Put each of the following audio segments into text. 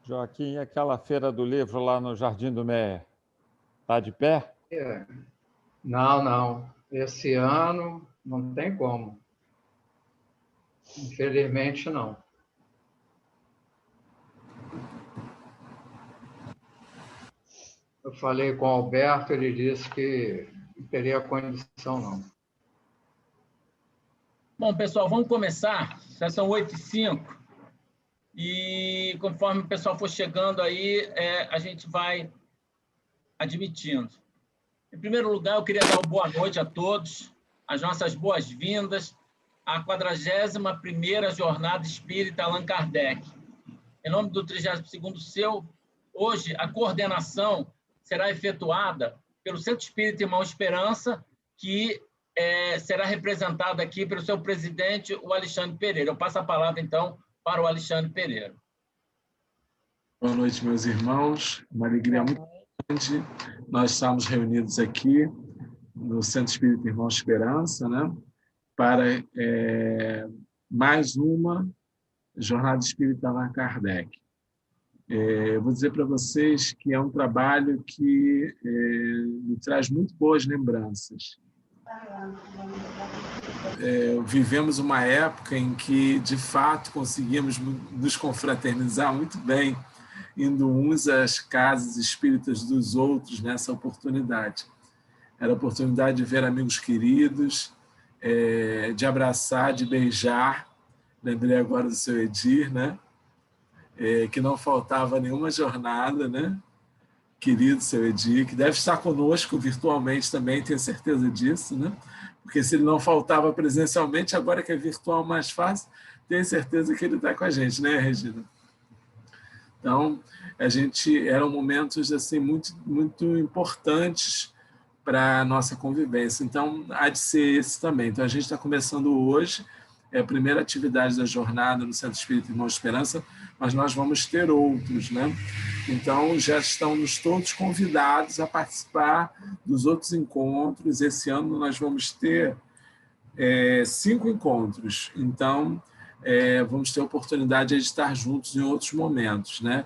Joaquim, e aquela feira do livro lá no Jardim do Meia? Está de pé? É. Não, não. Esse ano não tem como. Infelizmente, não. Eu falei com o Alberto, ele disse que não teria condição, não. Bom, pessoal, vamos começar. Já são 8h05. E conforme o pessoal for chegando aí, a gente vai admitindo. Em primeiro lugar, eu queria dar uma boa noite a todos, as nossas boas-vindas à 41ª Jornada Espírita Allan Kardec. Em nome do 32º seu, hoje a coordenação será efetuada pelo Centro Espírita Irmão Esperança, que será representado aqui pelo seu presidente, o Alexandre Pereira. Eu passo a palavra, então, para o Alexandre Pereira. Boa noite, meus irmãos. Uma alegria muito grande. Nós estamos reunidos aqui no Centro Espírita Irmão Esperança, né, para mais uma Jornada Espírita Allan Kardec. Eu vou dizer para vocês que é um trabalho que me traz muito boas lembranças. Vivemos uma época em que, de fato, conseguimos nos confraternizar muito bem, indo uns às casas espíritas dos outros nessa oportunidade. Era a oportunidade de ver amigos queridos, de abraçar, de beijar. Lembrei agora do seu Edir, né? Que não faltava nenhuma jornada, né? Querido seu Edir, que deve estar conosco virtualmente também, tenho certeza disso, né? Porque se ele não faltava presencialmente, agora que é virtual mais fácil, tenho certeza que ele está com a gente, né, Regina? Então, eram momentos assim muito, muito importantes para a nossa convivência. Então, há de ser esse também. Então, a gente está começando hoje, a primeira atividade da jornada no Centro Espírita Irmão Esperança, mas nós vamos ter outros, né? Então, já estamos todos convidados a participar dos outros encontros. Esse ano nós vamos ter 5 encontros. Então, vamos ter a oportunidade de estar juntos em outros momentos, né?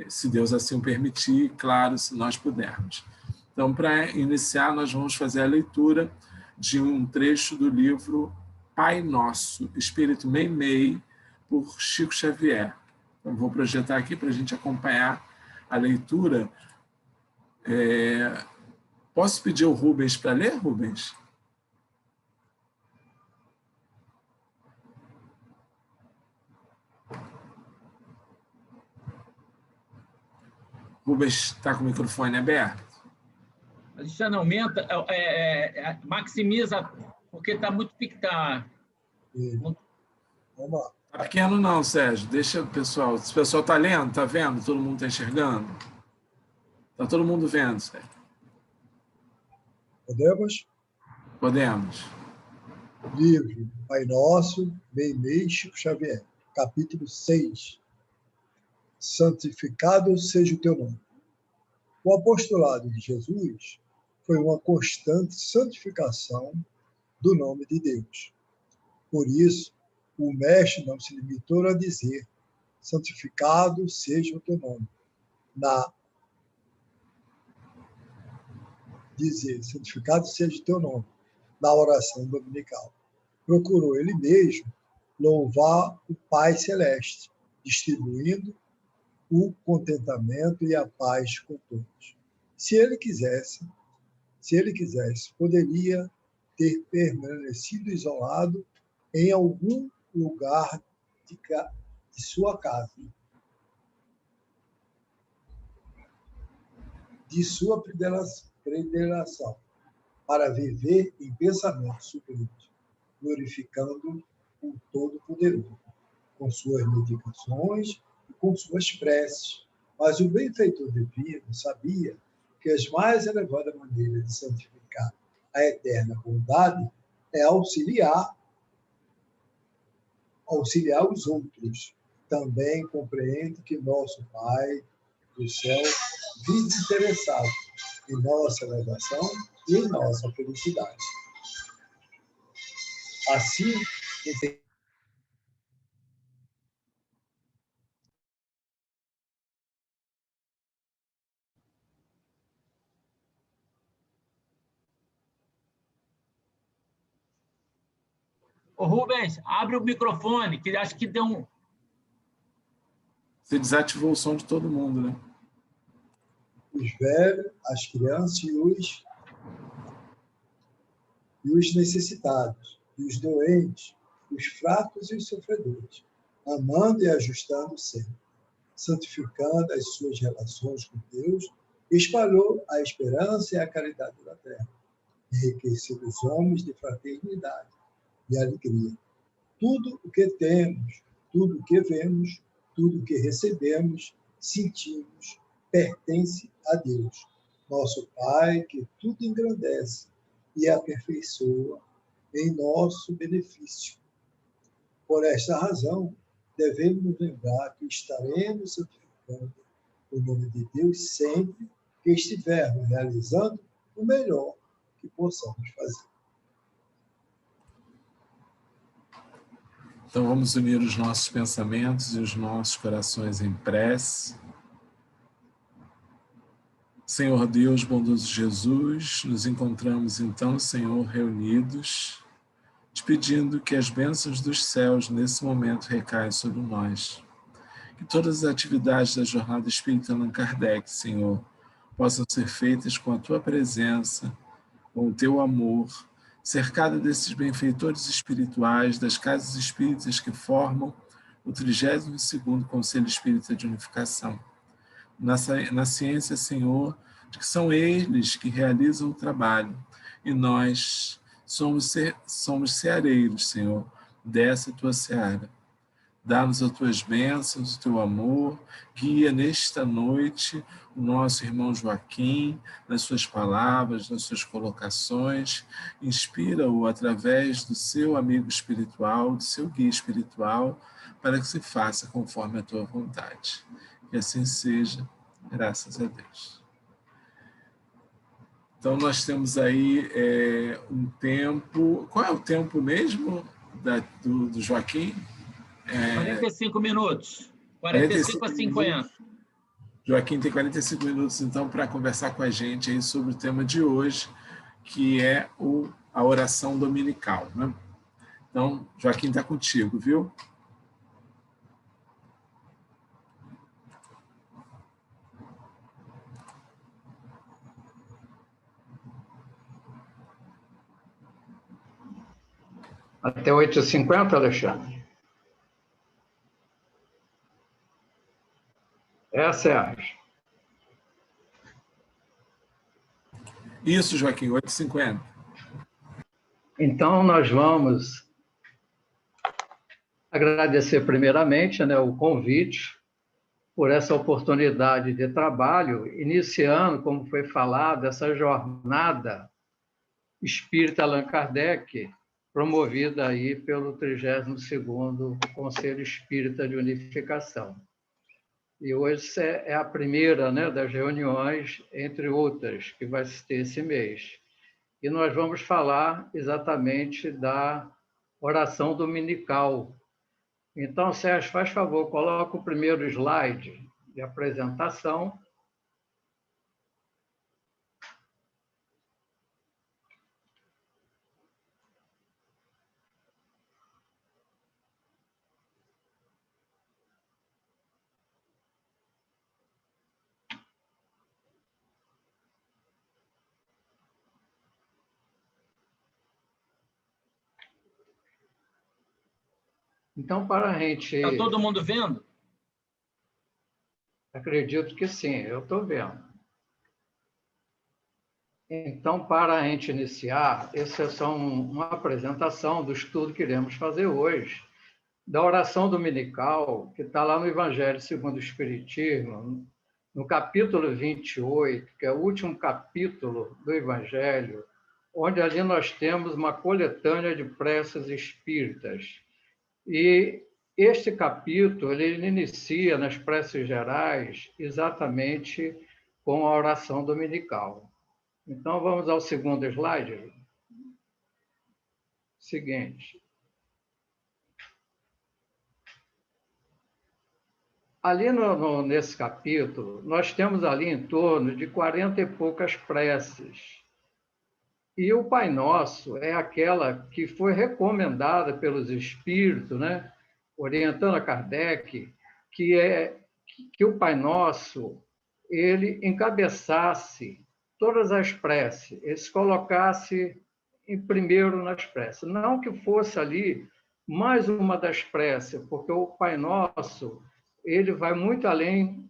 Se Deus assim o permitir, claro, se nós pudermos. Então, para iniciar, nós vamos fazer a leitura de um trecho do livro Pai Nosso, Espírito Meimei, por Chico Xavier. Então, vou projetar aqui para a gente acompanhar a leitura. Posso pedir ao Rubens para ler, Rubens? Rubens está com o microfone aberto? Alexandre, aumenta, maximiza, porque está muito pequeno. Vamos lá. Está pequeno não, Sérgio. Deixa o pessoal. Se o pessoal está lendo, está vendo? Todo mundo está enxergando? Está todo mundo vendo, Sérgio? Podemos? Podemos. Livro Pai Nosso, Meimei, Chico Xavier. Capítulo 6. Santificado seja o teu nome. O apostolado de Jesus foi uma constante santificação do nome de Deus. Por isso, o mestre não se limitou a dizer: santificado seja o teu nome. Santificado seja o teu nome, na oração dominical. Procurou ele mesmo louvar o Pai Celeste, distribuindo o contentamento e a paz com todos. Se ele quisesse, poderia ter permanecido isolado em algum lugar de sua casa, de sua predestinação, para viver em pensamento sublime, glorificando o Todo-Poderoso, com suas meditações e com suas preces. Mas o benfeitor divino sabia que a mais elevada maneira de santificar a eterna bondade é auxiliar os outros. Também compreende que nosso Pai do céu vive interessado em nossa elevação e em nossa felicidade. Assim, Ô, Rubens, abre o microfone, que acho que deu um... Você desativou o som de todo mundo, né? Os velhos, as crianças e os necessitados, e os doentes, os fracos e os sofredores, amando e ajustando sempre, santificando as suas relações com Deus, espalhou a esperança e a caridade da terra, enriquecendo os homens de fraternidade e alegria. Tudo o que temos, tudo o que vemos, tudo o que recebemos, sentimos, pertence a Deus, nosso Pai, que tudo engrandece e aperfeiçoa em nosso benefício. Por esta razão, devemos nos lembrar que estaremos santificando o nome de Deus sempre que estivermos realizando o melhor que possamos fazer. Então, vamos unir os nossos pensamentos e os nossos corações em prece. Senhor Deus, bondoso Jesus, nos encontramos então, Senhor, reunidos, te pedindo que as bênçãos dos céus nesse momento recaiam sobre nós. Que todas as atividades da Jornada Espírita Allan Kardec, Senhor, possam ser feitas com a tua presença, com o teu amor, cercada desses benfeitores espirituais, das casas espíritas que formam o 32º Conselho Espírita de Unificação. Na ciência, Senhor, de que são eles que realizam o trabalho, e nós somos ceareiros, Senhor, dessa tua seara. Dá-nos as tuas bênçãos, o teu amor, guia nesta noite o nosso irmão Joaquim, nas suas palavras, nas suas colocações, inspira-o através do seu amigo espiritual, do seu guia espiritual, para que se faça conforme a tua vontade. Que assim seja, graças a Deus. Então, nós temos aí um tempo... Qual é o tempo mesmo do Joaquim? 45 minutos. 45 a 50. Joaquim tem 45 minutos, então, para conversar com a gente aí sobre o tema de hoje, que é a oração dominical, né? Então, Joaquim está contigo, viu? Até 8h50, Alexandre? Essa é a... Isso, Joaquim, 8h50. Então, nós vamos agradecer primeiramente, né, o convite por essa oportunidade de trabalho, iniciando, como foi falado, essa jornada espírita Allan Kardec, promovida aí pelo 32º Conselho Espírita de Unificação. E hoje é a primeira, né, das reuniões, entre outras, que vai se ter esse mês. E nós vamos falar exatamente da oração dominical. Então, Sérgio, faz favor, coloca o primeiro slide de apresentação. Então, para a gente... Está todo mundo vendo? Acredito que sim, eu estou vendo. Então, para a gente iniciar, essa é só uma apresentação do estudo que iremos fazer hoje, da oração dominical, que está lá no Evangelho segundo o Espiritismo, no capítulo 28, que é o último capítulo do Evangelho, onde ali nós temos uma coletânea de preces espíritas. E este capítulo ele inicia nas preces gerais exatamente com a oração dominical. Então, vamos ao segundo slide. Seguinte. Ali nesse capítulo, nós temos ali em torno de 40 e poucas preces. E o Pai Nosso é aquela que foi recomendada pelos espíritos, né? Orientando a Kardec, que o Pai Nosso ele encabeçasse todas as preces, ele se colocasse em primeiro nas preces. Não que fosse ali mais uma das preces, porque o Pai Nosso ele vai muito além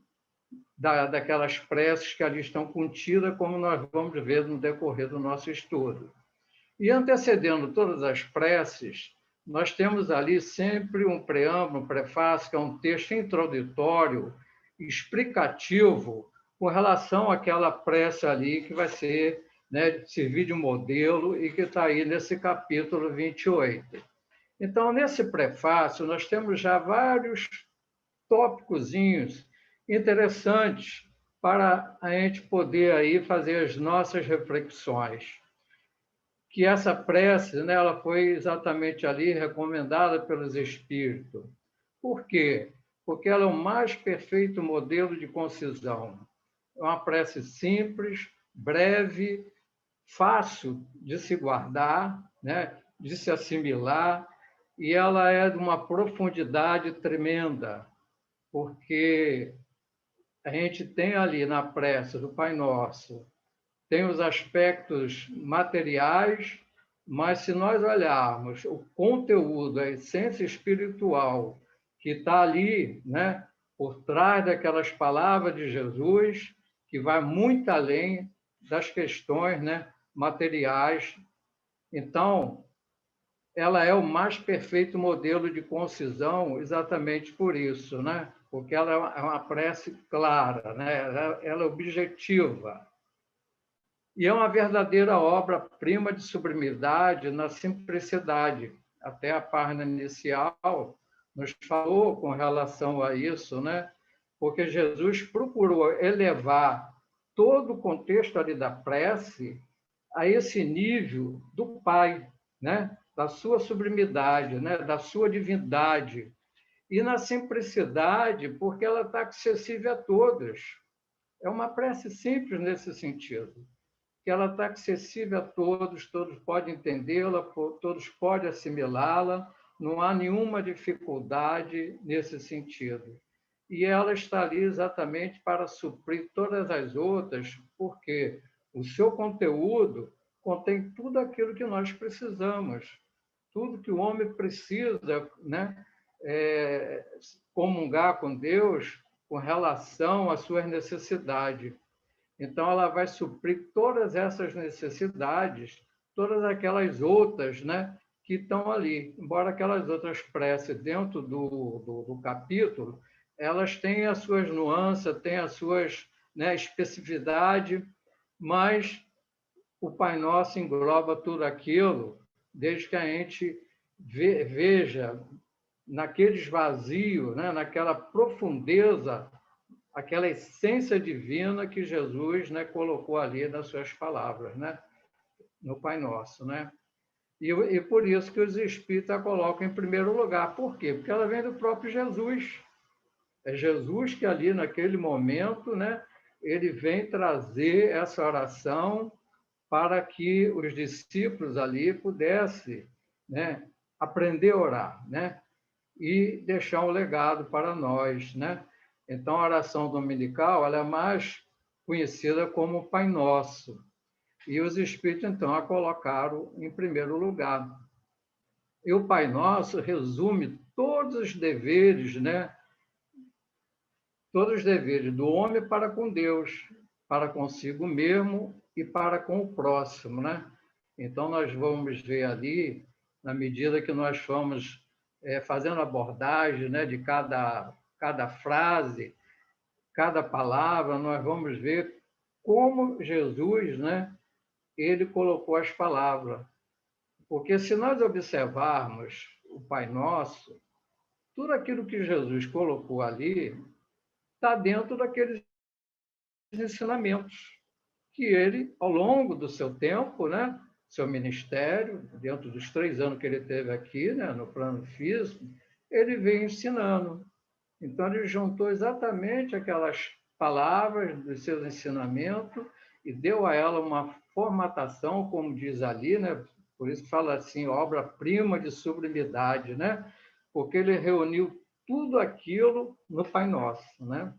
daquelas preces que ali estão contidas, como nós vamos ver no decorrer do nosso estudo. E antecedendo todas as preces, nós temos ali sempre um preâmbulo, um prefácio, que é um texto introdutório, explicativo, com relação àquela prece ali que vai ser, né, servir de modelo e que está aí nesse capítulo 28. Então, nesse prefácio, nós temos já vários tópicozinhos interessantes para a gente poder aí fazer as nossas reflexões. Que essa prece, né, ela foi exatamente ali recomendada pelos espíritos. Por quê? Porque ela é o mais perfeito modelo de concisão. É uma prece simples, breve, fácil de se guardar, né, de se assimilar, e ela é de uma profundidade tremenda, porque a gente tem ali na prece do Pai Nosso, tem os aspectos materiais, mas se nós olharmos o conteúdo, a essência espiritual que está ali, né, por trás daquelas palavras de Jesus, que vai muito além das questões, né, materiais. Então, ela é o mais perfeito modelo de concisão exatamente por isso, né? Porque ela é uma prece clara, né? Ela é objetiva. E é uma verdadeira obra-prima de sublimidade na simplicidade. Até a página inicial nos falou com relação a isso, né? Porque Jesus procurou elevar todo o contexto ali da prece a esse nível do Pai, né? Da sua sublimidade, né? Da sua divindade. E na simplicidade, porque ela está acessível a todos. É uma prece simples nesse sentido, que ela está acessível a todos, todos podem entendê-la, todos podem assimilá-la, não há nenhuma dificuldade nesse sentido. E ela está ali exatamente para suprir todas as outras, porque o seu conteúdo contém tudo aquilo que nós precisamos, tudo que o homem precisa, né, comungar com Deus com relação às suas necessidades. Então, ela vai suprir todas essas necessidades, todas aquelas outras, né, que estão ali. Embora aquelas outras preces dentro do capítulo, elas têm as suas nuances, têm as suas, né, especificidade, mas o Pai Nosso engloba tudo aquilo, desde que a gente veja naquele esvazio, né, naquela profundeza, aquela essência divina que Jesus, né, colocou ali nas suas palavras, né, no Pai Nosso, né? E por isso que os espíritas a colocam em primeiro lugar. Por quê? Porque ela vem do próprio Jesus. É Jesus que ali, naquele momento, né, ele vem trazer essa oração para que os discípulos ali pudessem, né, aprender a orar, né, e deixar um legado para nós, né? Então, a oração dominical ela é mais conhecida como Pai Nosso. E os espíritos, então, a colocaram em primeiro lugar. E o Pai Nosso resume todos os deveres, né? Todos os deveres do homem para com Deus, para consigo mesmo e para com o próximo, né? Então, nós vamos ver ali, na medida que nós fomos fazendo abordagem, né, de cada frase, cada palavra, nós vamos ver como Jesus, né, ele colocou as palavras. Porque se nós observarmos o Pai Nosso, tudo aquilo que Jesus colocou ali está dentro daqueles ensinamentos que ele, ao longo do seu tempo, né, seu ministério, dentro dos 3 anos que ele teve aqui, né, no plano físico, ele veio ensinando. Então, ele juntou exatamente aquelas palavras dos seus ensinamentos e deu a ela uma formatação, como diz ali, né? Por isso fala assim, obra-prima de sublimidade, né? Porque ele reuniu tudo aquilo no Pai Nosso, né?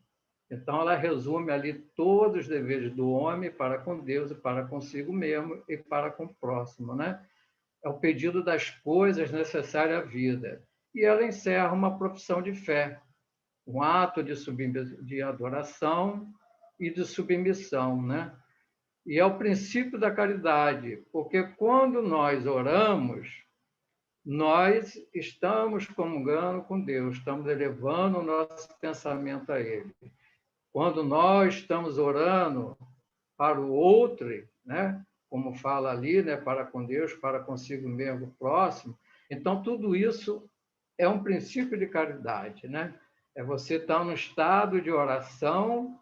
Então, ela resume ali todos os deveres do homem para com Deus e para consigo mesmo e para com o próximo, né? É o pedido das coisas necessárias à vida. E ela encerra uma profissão de fé, um ato de adoração e de submissão, né? E é o princípio da caridade, porque quando nós oramos, nós estamos comungando com Deus, estamos elevando o nosso pensamento a Ele. Quando nós estamos orando para o outro, né? Como fala ali, né? Para com Deus, para consigo mesmo, o próximo. Então, tudo isso é um princípio de caridade, né? É você estar no estado de oração,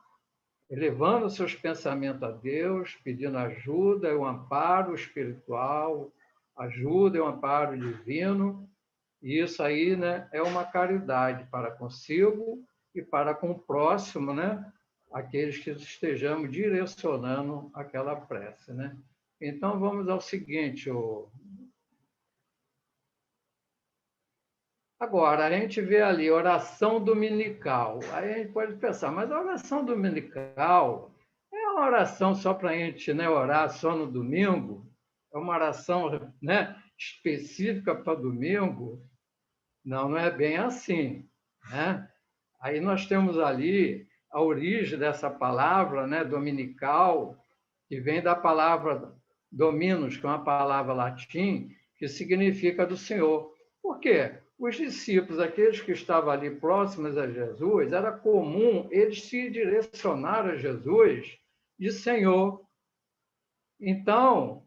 elevando seus pensamentos a Deus, pedindo ajuda e um amparo espiritual, ajuda e um amparo divino. E isso aí, né, é uma caridade para consigo e para com o próximo, né? Aqueles que estejamos direcionando aquela prece, né? Então, vamos ao seguinte. Agora, a gente vê ali oração dominical. Aí a gente pode pensar, mas a oração dominical é uma oração só para a gente, né, orar só no domingo? É uma oração, né, específica para domingo? Não, não é bem assim, né? Aí nós temos ali a origem dessa palavra, né, dominical, que vem da palavra dominus, que é uma palavra latim, que significa do Senhor. Por quê? Os discípulos, aqueles que estavam ali próximos a Jesus, era comum eles se direcionar a Jesus de Senhor. Então,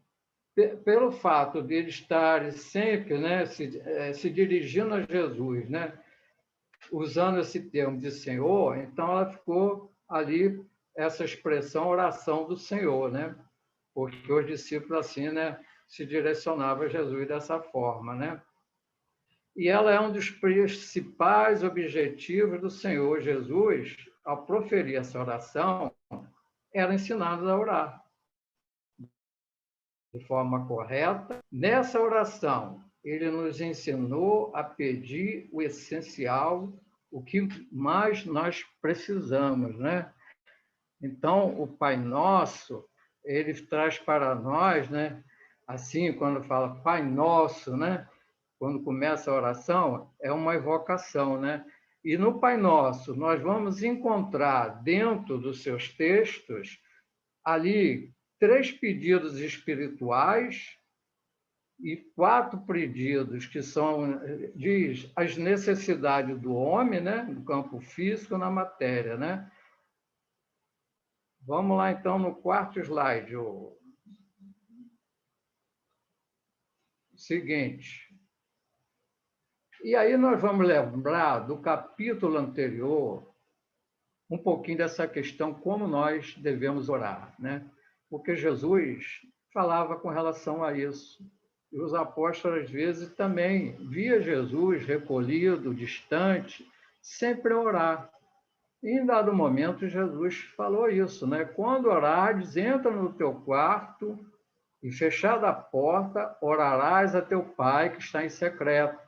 pelo fato de eles estarem sempre, né, se dirigindo a Jesus, né, usando esse termo de Senhor, então ela ficou ali essa expressão oração do Senhor, né? Porque os discípulos assim, né, se direcionavam a Jesus dessa forma, né? E ela é um dos principais objetivos do Senhor Jesus, ao proferir essa oração, era ensinar-nos a orar de forma correta. Nessa oração, ele nos ensinou a pedir o essencial, o que mais nós precisamos, né? Então, o Pai Nosso, ele traz para nós, né? Assim, quando fala Pai Nosso, né? Quando começa a oração, é uma evocação, né? E no Pai Nosso, nós vamos encontrar dentro dos seus textos ali 3 pedidos espirituais e 4 pedidos que são, diz, as necessidades do homem, né? No campo físico, na matéria, né? Vamos lá, então, no 4º slide. O seguinte. E aí nós vamos lembrar do capítulo anterior um pouquinho dessa questão, como nós devemos orar, né? Porque Jesus falava com relação a isso. E os apóstolos, às vezes, também via Jesus recolhido, distante, sempre orar. E, em dado momento, Jesus falou isso, né? Quando orares, entra no teu quarto e, fechada a porta, orarás a teu Pai que está em secreto.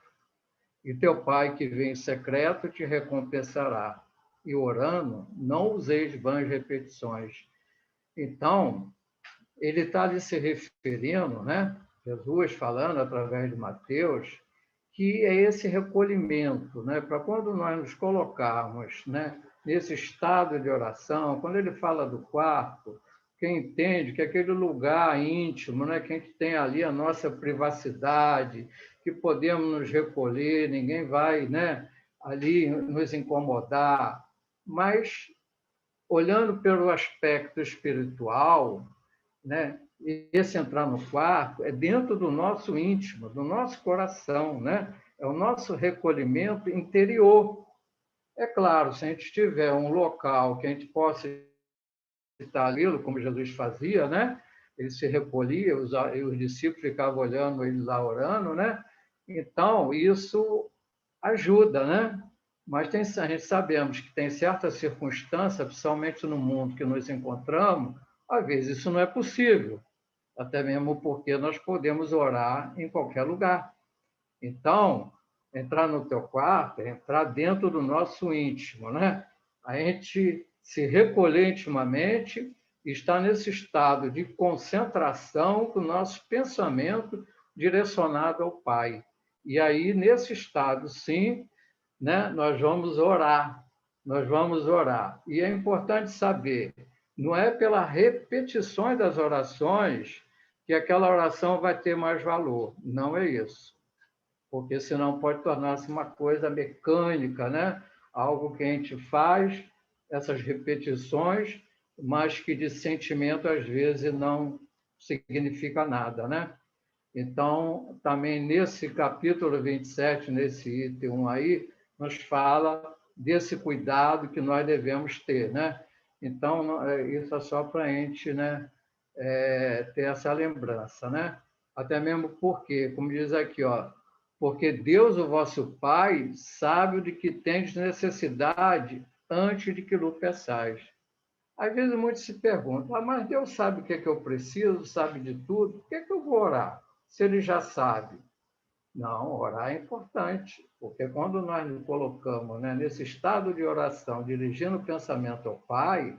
E teu Pai que vem em secreto te recompensará. E orando, não useis vãs repetições. Então, ele está ali se referindo, né? Jesus falando através de Mateus, que é esse recolhimento, né? Para quando nós nos colocarmos, né, nesse estado de oração, quando ele fala do quarto, quem entende que aquele lugar íntimo, né, que a gente tem ali a nossa privacidade, que podemos nos recolher, ninguém vai, né, ali nos incomodar, mas olhando pelo aspecto espiritual, né, esse entrar no quarto é dentro do nosso íntimo, do nosso coração, né? É o nosso recolhimento interior. É claro, se a gente tiver um local que a gente possa estar ali, como Jesus fazia, né? Ele se recolhia, e os discípulos ficavam olhando ele lá orando, né? Então, isso ajuda, né? Mas a gente sabemos que tem certas circunstâncias, principalmente no mundo que nos encontramos, Às vezes isso não é possível, até mesmo porque nós podemos orar em qualquer lugar. Então, entrar no teu quarto é entrar dentro do nosso íntimo, né? A gente se recolher intimamente e estar nesse estado de concentração com o nosso pensamento direcionado ao Pai. E aí, nesse estado, sim, né, nós vamos orar. Nós vamos orar. E é importante saber, não é pela repetição das orações que aquela oração vai ter mais valor. Não é isso. Porque senão pode tornar-se uma coisa mecânica, né? Algo que a gente faz, essas repetições, mas que de sentimento às vezes não significa nada, né? Então, também nesse capítulo 27, nesse item 1 aí, nos fala desse cuidado que nós devemos ter, né? Então, isso é só para a gente, né, ter essa lembrança, né? Até mesmo porque, como diz aqui, ó, porque Deus, o vosso Pai, sabe de que tendes necessidade antes de que lhe peçais. Às vezes muitos se perguntam, mas Deus sabe o que é que eu preciso, sabe de tudo, por que é que eu vou orar, se Ele já sabe? Não, orar é importante, porque quando nós nos colocamos, né, nesse estado de oração, dirigindo o pensamento ao Pai,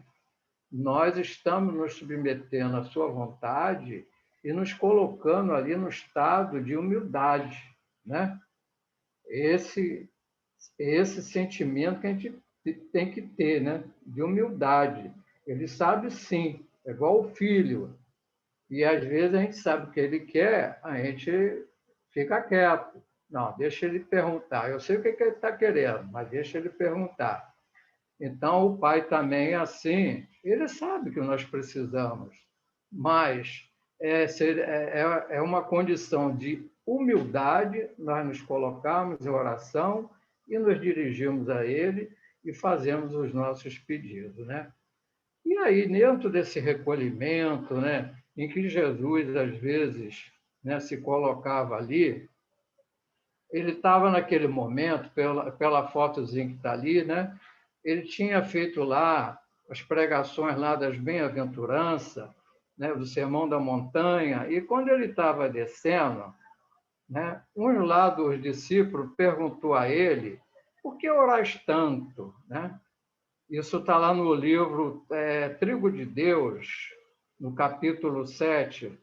nós estamos nos submetendo à sua vontade e nos colocando ali no estado de humildade, né? Esse sentimento que a gente tem que ter, né? De humildade. Ele sabe sim, é igual o filho. E às vezes a gente sabe o que ele quer, a gente fica quieto. Não, deixa ele perguntar. Eu sei o que ele está querendo, mas deixa ele perguntar. Então, o Pai também é assim, ele sabe que nós precisamos, mas é uma condição de humildade nós nos colocarmos em oração e nos dirigirmos a Ele e fazemos os nossos pedidos, né? E aí, dentro desse recolhimento, né, em que Jesus, às vezes, né, se colocava ali, ele estava naquele momento, pela fotozinha que está ali, né? Ele tinha feito lá as pregações lá das bem-aventuranças, né? Do Sermão da Montanha, e quando ele estava descendo, né? Um lá dos discípulos perguntou a ele, por que orais tanto? Né? Isso está lá no livro Trigo de Deus, no capítulo 7,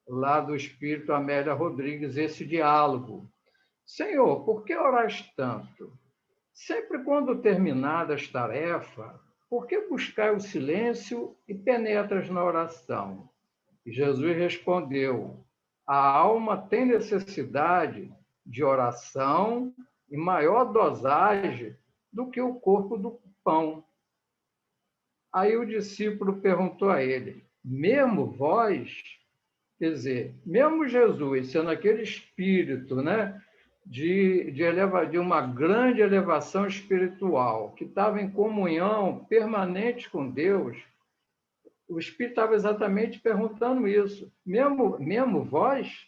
lá do Espírito Amélia Rodrigues, esse diálogo. Senhor, por que orais tanto? Sempre quando terminadas tarefa, por que buscai o silêncio e penetras na oração? E Jesus respondeu, a alma tem necessidade de oração em maior dosagem do que o corpo do pão. Aí o discípulo perguntou a ele, mesmo vós, quer dizer, mesmo Jesus, sendo aquele espírito, né, de uma grande elevação espiritual, que estava em comunhão permanente com Deus, o Espírito estava exatamente perguntando isso. Mesmo vós?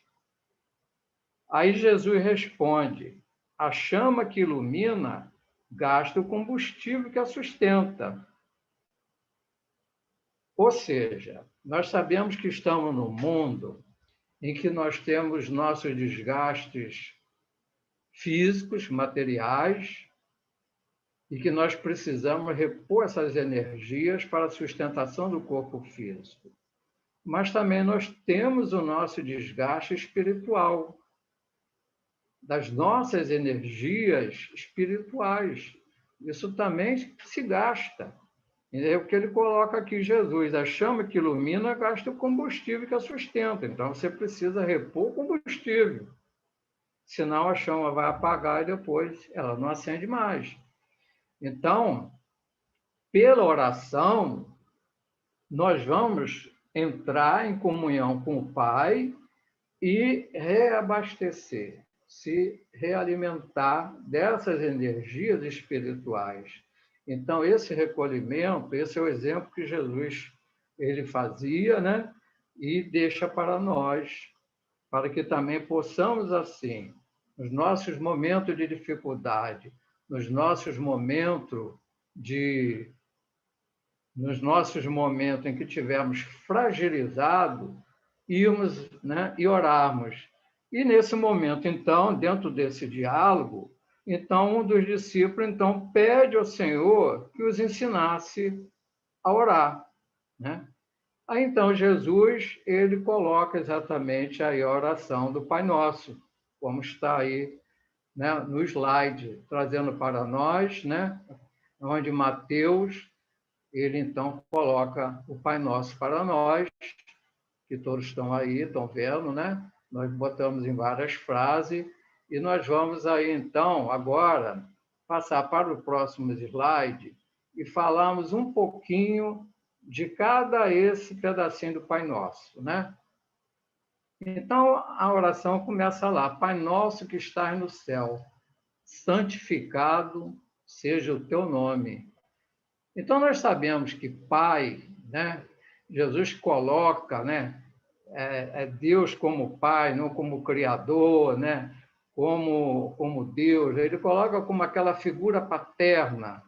Aí Jesus responde, a chama que ilumina gasta o combustível que a sustenta. Ou seja, nós sabemos que estamos num mundo em que nós temos nossos desgastes físicos, materiais, e que nós precisamos repor essas energias para a sustentação do corpo físico. Mas também nós temos o nosso desgaste espiritual, das nossas energias espirituais. Isso também se gasta. É o que ele coloca aqui, Jesus. A chama que ilumina gasta o combustível que a sustenta. Então, você precisa repor o combustível. Senão, a chama vai apagar e depois ela não acende mais. Então, pela oração, nós vamos entrar em comunhão com o Pai e reabastecer, se realimentar dessas energias espirituais. Então, esse recolhimento, esse é o exemplo que Jesus ele fazia, né? E deixa para nós, para que também possamos, assim, nos nossos momentos de dificuldade, nos nossos momentos de nos nossos momentos em que tivermos fragilizado, irmos, né, e orarmos. E nesse momento, então, dentro desse diálogo, então um dos discípulos então pede ao Senhor que os ensinasse a orar, né? Aí então Jesus ele coloca exatamente aí a oração do Pai Nosso, como está aí, né, no slide, trazendo para nós, né, onde Mateus ele então coloca o Pai Nosso para nós, que todos estão aí, estão vendo, né? Nós botamos em várias frases e nós vamos aí então agora passar para o próximo slide e falarmos um pouquinho de cada esse pedacinho do Pai Nosso, né? Então a oração começa lá: Pai Nosso que estás no céu, santificado seja o teu nome. Então, nós sabemos que Pai, né? Jesus coloca, né? Deus como Pai, não como Criador, né? Como Deus. Ele coloca como aquela figura paterna,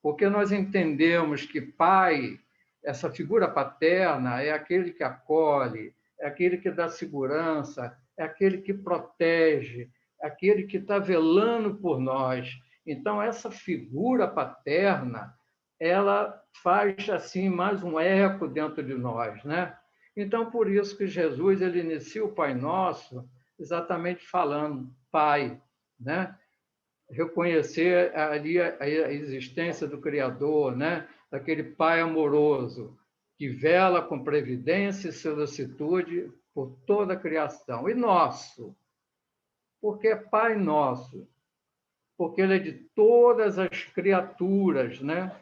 porque nós entendemos que Pai, essa figura paterna, é aquele que acolhe, é aquele que dá segurança, é aquele que protege, é aquele que está velando por nós. Então, essa figura paterna, ela faz assim mais um eco dentro de nós, né? Então, por isso que Jesus ele inicia o Pai Nosso exatamente falando Pai, né? Reconhecer ali a existência do Criador, né? Daquele Pai amoroso que vela com previdência e solicitude por toda a criação. E nosso, porque é Pai nosso, porque ele é de todas as criaturas, né?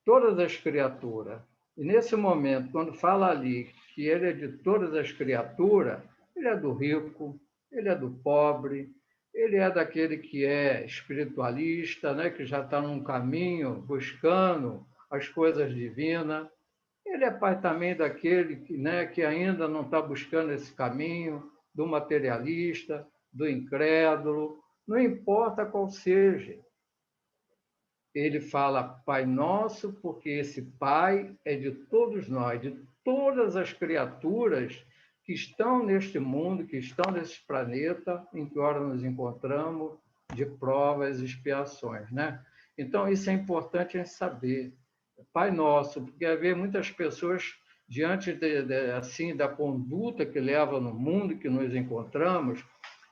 Todas as criaturas. E nesse momento, quando fala ali que ele é de todas as criaturas, ele é do rico, ele é do pobre, ele é daquele que é espiritualista, né, que já está num caminho buscando as coisas divinas. Ele é pai também daquele que, né, que ainda não está buscando esse caminho, do materialista, do incrédulo, não importa qual seja. Ele fala Pai Nosso, porque esse Pai é de todos nós, de todas as criaturas que estão neste mundo, que estão nesse planeta em que ora nos encontramos, de provas e expiações, né? Então, isso é importante a gente saber. Pai Nosso, porque havia muitas pessoas, diante assim, da conduta que leva no mundo que nos encontramos,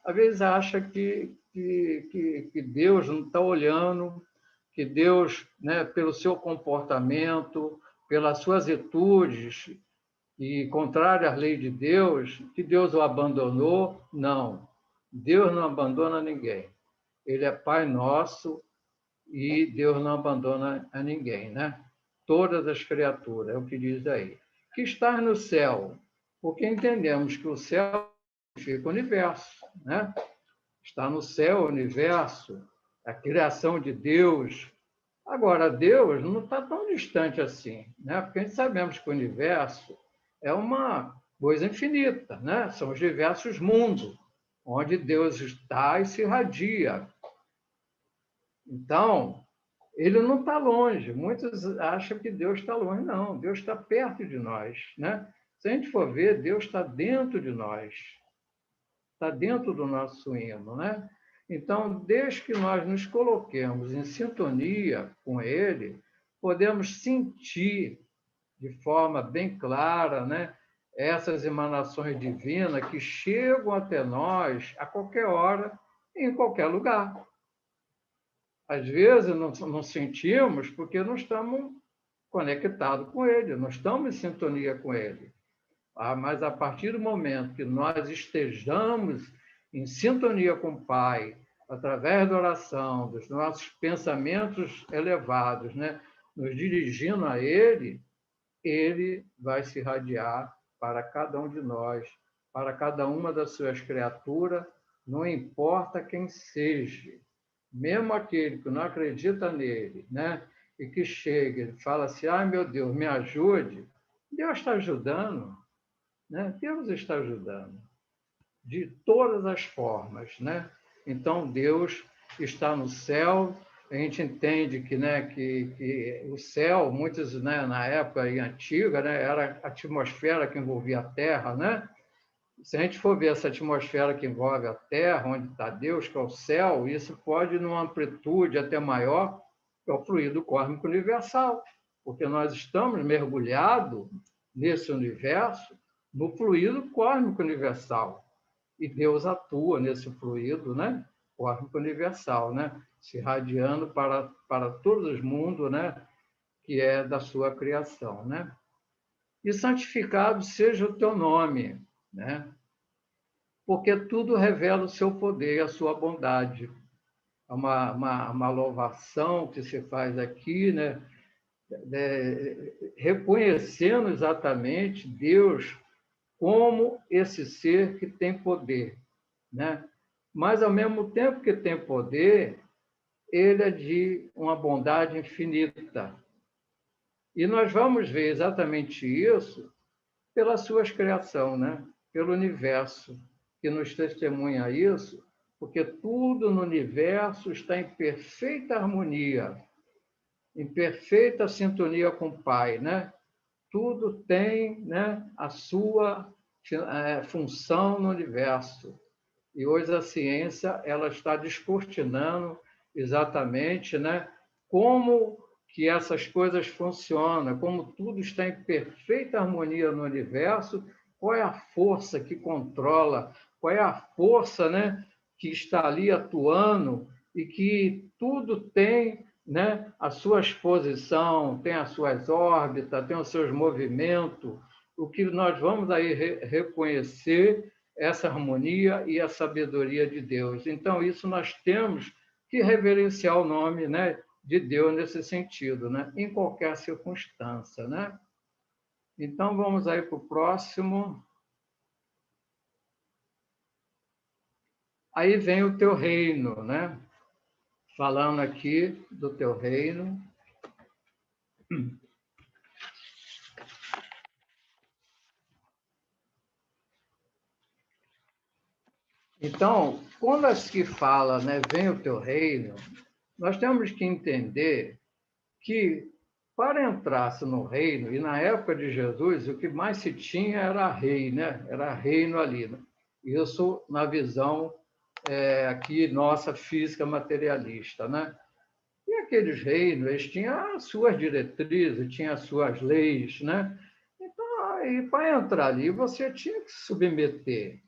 às vezes acha que Deus não está olhando, que Deus, né, pelo seu comportamento, pelas suas atitudes, e contrário à lei de Deus, que Deus o abandonou. Não, Deus não abandona ninguém. Ele é Pai nosso e Deus não abandona a ninguém, né? Todas as criaturas, é o que diz aí. Que está no céu, porque entendemos que o céu significa o universo, né? Está no céu o universo, a criação de Deus. Agora, Deus não está tão distante assim, né? Porque a gente sabemos que o universo é uma coisa infinita, né? São os diversos mundos, onde Deus está e se irradia. Então, ele não está longe. Muitos acham que Deus está longe. Não, Deus está perto de nós, né? Se a gente for ver, Deus está dentro de nós, está dentro do nosso hino, né? Então, desde que nós nos coloquemos em sintonia com Ele, podemos sentir de forma bem clara, né, essas emanações divinas que chegam até nós a qualquer hora, em qualquer lugar. Às vezes não sentimos porque não estamos conectados com Ele, não estamos em sintonia com Ele. Mas a partir do momento que nós estejamos em sintonia com o Pai, através da oração, dos nossos pensamentos elevados, né, nos dirigindo a Ele, Ele vai se irradiar para cada um de nós, para cada uma das suas criaturas, não importa quem seja, mesmo aquele que não acredita nele, né, e que chega e fala assim, ai meu Deus, me ajude, Deus está ajudando. Né? Deus está ajudando de todas as formas, né? Então Deus está no céu a gente entende que, né, que o céu, muitos, né, na época antiga, né, era a atmosfera que envolvia a Terra, né? Se a gente for ver essa atmosfera que envolve a Terra, onde está Deus, que é o céu, isso pode, numa amplitude até maior, que é o fluido cósmico universal, porque nós estamos mergulhados nesse universo, no fluido cósmico universal. E Deus atua nesse fluido, né, cósmico universal, né, se irradiando para todos os mundos, né, que é da sua criação, né? E santificado seja o teu nome, né? Porque tudo revela o seu poder e a sua bondade. É uma louvação que se faz aqui, né? Reconhecendo exatamente Deus como esse ser que tem poder, né? Mas, ao mesmo tempo que tem poder, ele é de uma bondade infinita. E nós vamos ver exatamente isso pelas suas criações, né? Pelo universo, que nos testemunha isso, porque tudo no universo está em perfeita harmonia, em perfeita sintonia com o Pai, né? Tudo tem, né, a sua função no universo. E hoje a ciência ela está descortinando exatamente, né, como que essas coisas funcionam, como tudo está em perfeita harmonia no universo, qual é a força que controla, qual é a força, né, que está ali atuando e que tudo tem, né, a sua exposição, tem as suas órbitas, tem os seus movimentos. O que nós vamos aí reconhecer essa harmonia e a sabedoria de Deus. Então, isso nós temos que reverenciar o nome, né, de Deus nesse sentido, né, em qualquer circunstância, né? Então, vamos aí para o próximo. Aí vem o teu reino, né? Falando aqui do teu reino. Então, quando se fala, né, vem o teu reino, nós temos que entender que para entrar-se no reino, e na época de Jesus, o que mais se tinha era rei, né? Era reino ali. Né? Isso na visão aqui nossa física materialista, né? E aqueles reinos, eles tinham as suas diretrizes, tinham as suas leis, né? Então, aí, para entrar ali, você tinha que se submeter.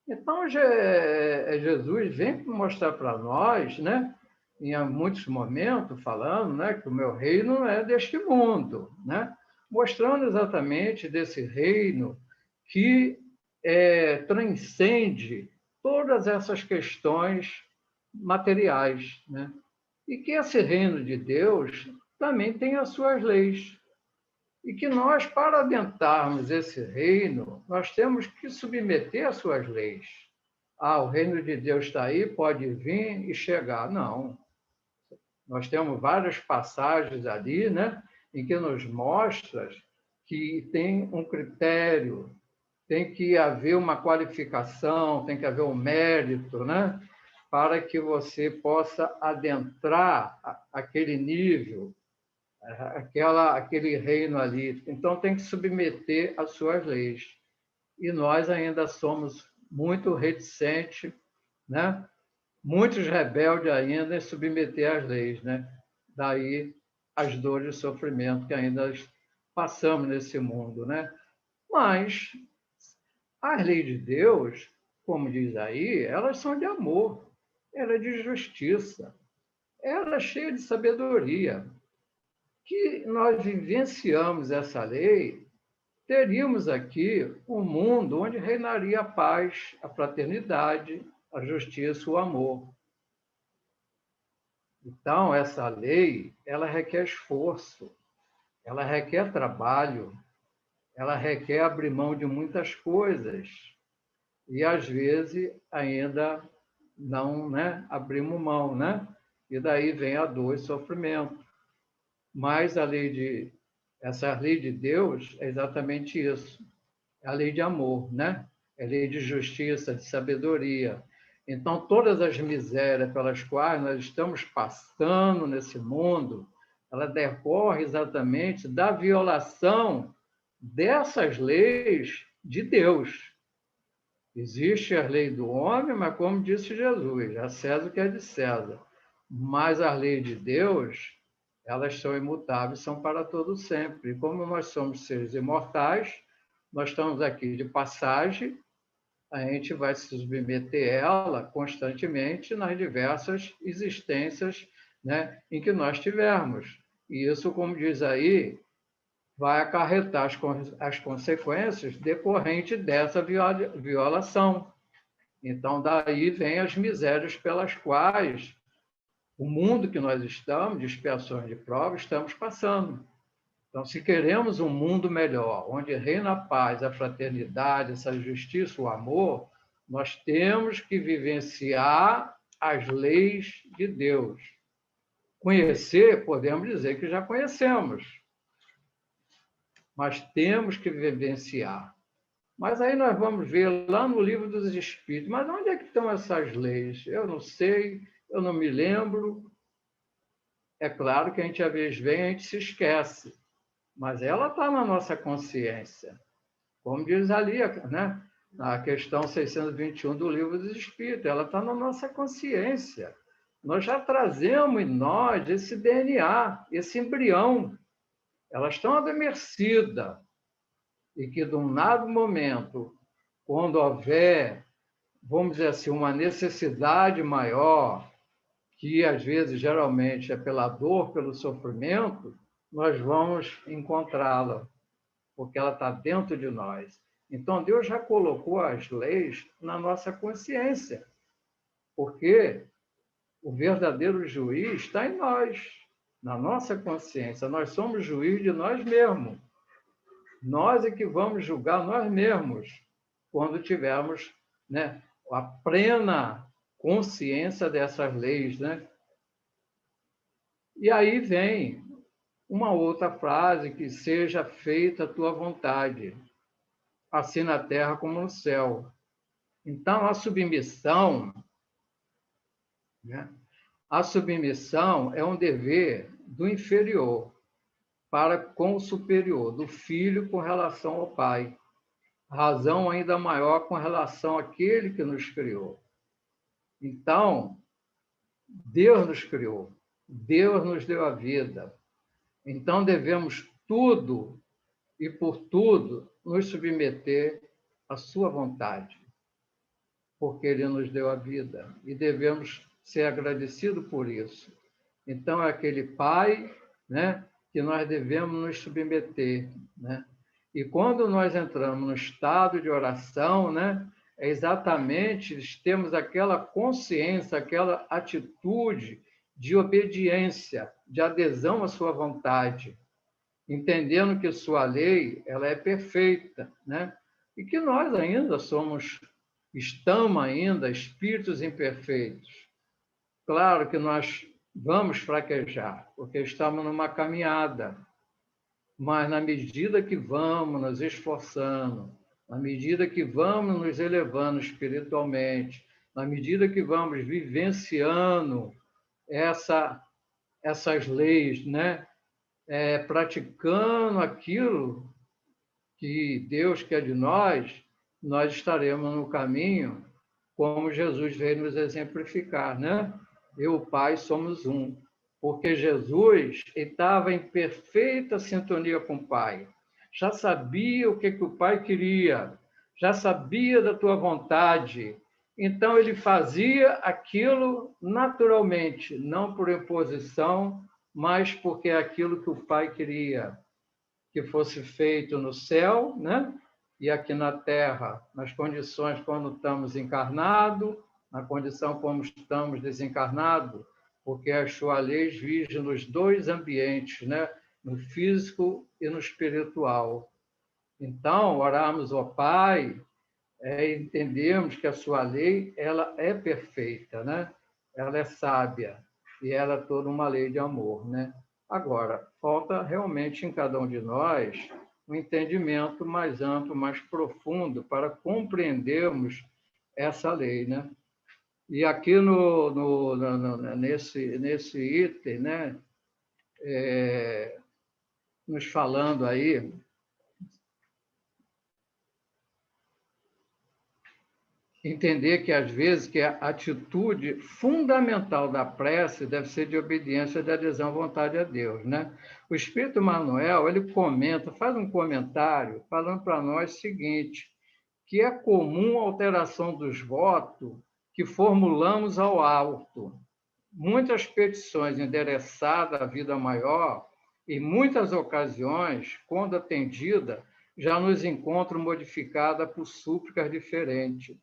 Então, Jesus vem mostrar para nós, né, em muitos momentos, falando, né, que o meu reino não é deste mundo, né, mostrando exatamente desse reino que transcende todas essas questões materiais, né, e que esse reino de Deus também tem as suas leis. E que nós, para adentrarmos esse reino, nós temos que submeter às suas leis. Ah, o reino de Deus está aí, pode vir e chegar. Não. Nós temos várias passagens ali, né, em que nos mostra que tem um critério, tem que haver uma qualificação, tem que haver um mérito, né, para que você possa adentrar aquele nível, aquele reino ali. Então, tem que submeter às suas leis. E nós ainda somos muito reticentes, né? Muitos rebeldes ainda em submeter às leis, né? Daí as dores e sofrimento que ainda passamos nesse mundo, né? Mas as leis de Deus, como diz aí, elas são de amor, ela é de justiça, ela é cheia de sabedoria. Que nós vivenciamos essa lei, teríamos aqui um mundo onde reinaria a paz, a fraternidade, a justiça, o amor. Então, essa lei, ela requer esforço, ela requer trabalho, ela requer abrir mão de muitas coisas. E, às vezes, ainda não, né, abrimos mão, né? E daí vem a dor e sofrimento. Mas essa lei de Deus é exatamente isso. É a lei de amor, né? É a lei de justiça, de sabedoria. Então, todas as misérias pelas quais nós estamos passando nesse mundo, ela decorre exatamente da violação dessas leis de Deus. Existe a lei do homem, mas como disse Jesus, a César o que é de César. Mas as leis de Deus, elas são imutáveis, são para todo sempre. E como nós somos seres imortais, nós estamos aqui de passagem, a gente vai se submeter a ela constantemente nas diversas existências, né, em que nós tivermos. E isso, como diz aí, vai acarretar as consequências decorrentes dessa violação. Então, daí vem as misérias pelas quais o mundo que nós estamos, de expiações de provas, estamos passando. Então, se queremos um mundo melhor, onde reina a paz, a fraternidade, essa justiça, o amor, nós temos que vivenciar as leis de Deus. Conhecer, podemos dizer que já conhecemos, mas temos que vivenciar. Mas aí nós vamos ver lá no Livro dos Espíritos, mas onde é que estão essas leis? Eu não sei, eu não me lembro. É claro que a gente, às vezes, vem e a gente se esquece, mas ela está na nossa consciência. Como diz ali, né? Na questão 621 do Livro dos Espíritos, ela está na nossa consciência. Nós já trazemos em nós esse DNA, esse embrião. Elas estão adormecidas. E que, de um dado momento, quando houver, vamos dizer assim, uma necessidade maior, que às vezes, geralmente, é pela dor, pelo sofrimento, nós vamos encontrá-la, porque ela está dentro de nós. Então, Deus já colocou as leis na nossa consciência, porque o verdadeiro juiz está em nós, na nossa consciência. Nós somos juiz de nós mesmos. Nós é que vamos julgar nós mesmos quando tivermos, né, a plena consciência dessas leis, né? E aí vem uma outra frase, que seja feita a tua vontade, assim na terra como no céu. Então, a submissão, né? A submissão é um dever do inferior para com o superior, do filho com relação ao pai. Razão ainda maior com relação àquele que nos criou. Então, Deus nos criou, Deus nos deu a vida. Então, devemos tudo e por tudo nos submeter à sua vontade, porque Ele nos deu a vida e devemos ser agradecidos por isso. Então, é aquele Pai, né, que nós devemos nos submeter, né? E quando nós entramos no estado de oração, né, é exatamente temos aquela consciência, aquela atitude de obediência, de adesão à sua vontade, entendendo que sua lei ela é perfeita, né? E que nós ainda estamos ainda espíritos imperfeitos. Claro que nós vamos fraquejar, porque estamos numa caminhada, mas na medida que vamos nos esforçando, na medida que vamos nos elevando espiritualmente, na medida que vamos vivenciando essas leis, né? Praticando aquilo que Deus quer de nós, nós estaremos no caminho como Jesus veio nos exemplificar, né? Eu e o Pai somos um. Porque Jesus estava em perfeita sintonia com o Pai. Já sabia o que o Pai queria, já sabia da tua vontade. Então, ele fazia aquilo naturalmente, não por imposição, mas porque é aquilo que o Pai queria, que fosse feito no céu, né? E aqui na Terra, nas condições quando estamos encarnados, na condição como estamos desencarnados, porque as suas leis vigem nos dois ambientes, né? No físico e no espiritual. Então, orarmos ao Pai, entendemos que a sua lei ela é perfeita, né? Ela é sábia e ela é toda uma lei de amor, né? Agora, falta realmente em cada um de nós um entendimento mais amplo, mais profundo para compreendermos essa lei, né? E aqui nesse item, né, nos falando aí, entender que, às vezes, que a atitude fundamental da prece deve ser de obediência e de adesão à vontade a Deus, né? O Espírito Manuel, ele comenta, faz um comentário falando para nós o seguinte, que é comum a alteração dos votos que formulamos ao alto. Muitas petições endereçadas à vida maior, em muitas ocasiões, quando atendida, já nos encontram modificada por súplicas diferentes.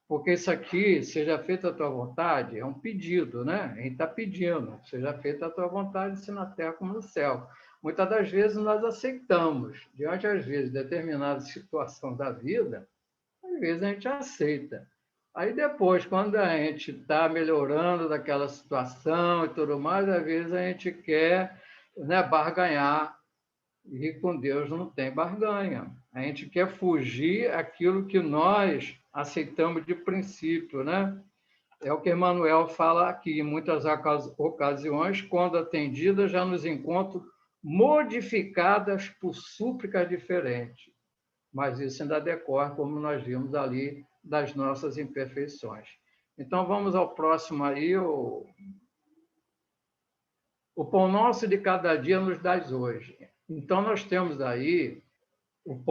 Porque isso aqui, seja feita a tua vontade, é um pedido, né? A gente está pedindo, seja feita a tua vontade, assim na terra como no céu. Muitas das vezes nós aceitamos, diante, às vezes, de determinada situação da vida, às vezes a gente aceita. Aí depois, quando a gente está melhorando daquela situação e tudo mais, às vezes a gente quer, né, barganhar, e com Deus não tem barganha. A gente quer fugir aquilo que nós aceitamos de princípio, né? É o que Emmanuel fala aqui, em muitas ocasiões, quando atendidas, já nos encontram modificadas por súplicas diferentes. Mas isso ainda decorre, como nós vimos ali, das nossas imperfeições. Então, vamos ao próximo aí, o pão nosso de cada dia nos dás hoje. Então, nós temos aí o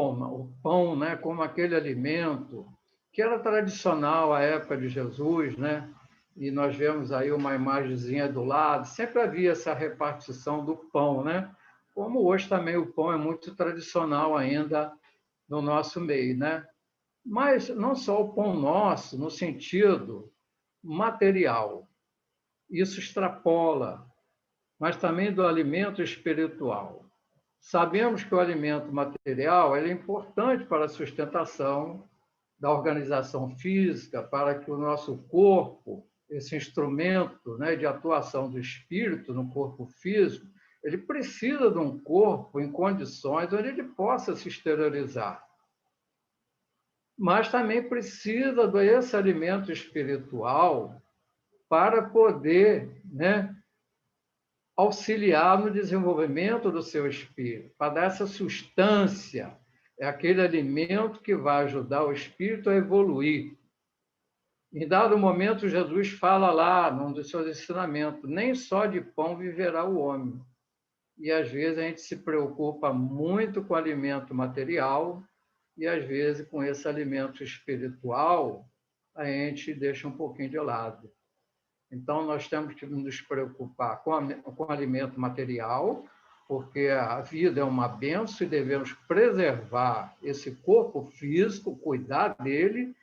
pão, né, como aquele alimento que era tradicional à época de Jesus, né? E nós vemos aí uma imagenzinha do lado, sempre havia essa repartição do pão, né? Como hoje também o pão é muito tradicional ainda no nosso meio, né? Mas não só o pão nosso, no sentido material, isso extrapola, mas também do alimento espiritual. Sabemos que o alimento material é importante para a sustentação da organização física, para que o nosso corpo, esse instrumento, né, de atuação do espírito no corpo físico, ele precisa de um corpo em condições onde ele possa se exteriorizar. Mas também precisa desse alimento espiritual para poder, né, auxiliar no desenvolvimento do seu espírito, para dar essa substância. É aquele alimento que vai ajudar o espírito a evoluir. Em dado momento, Jesus fala lá, num dos seus ensinamentos, nem só de pão viverá o homem. E, às vezes, a gente se preocupa muito com o alimento material e, às vezes, com esse alimento espiritual, a gente deixa um pouquinho de lado. Então, nós temos que nos preocupar com o alimento material, porque a vida é uma bênção e devemos preservar esse corpo físico, cuidar dele,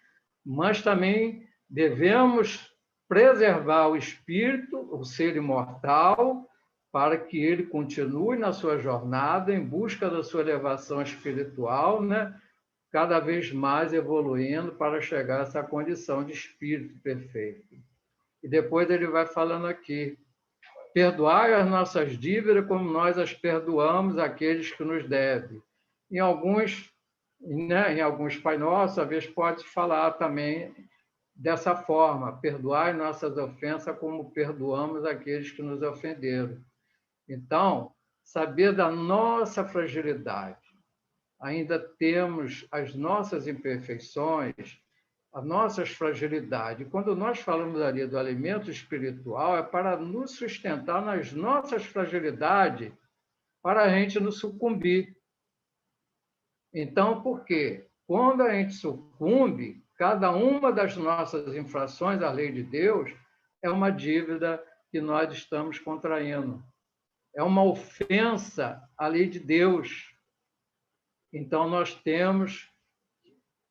mas também devemos preservar o espírito, o ser imortal, para que ele continue na sua jornada em busca da sua elevação espiritual, né? Cada vez mais evoluindo para chegar a essa condição de espírito perfeito. E depois ele vai falando aqui, perdoai as nossas dívidas como nós as perdoamos àqueles que nos devem. Em alguns, né, em alguns Pai Nosso, às vezes pode falar também dessa forma, perdoai nossas ofensas como perdoamos aqueles que nos ofenderam. Então, saber da nossa fragilidade, ainda temos as nossas imperfeições, as nossas fragilidades. Quando nós falamos ali do alimento espiritual, é para nos sustentar nas nossas fragilidades, para a gente não sucumbir. Então, por quê? Quando a gente sucumbe, cada uma das nossas infrações à lei de Deus é uma dívida que nós estamos contraindo. É uma ofensa à lei de Deus. Então, nós temos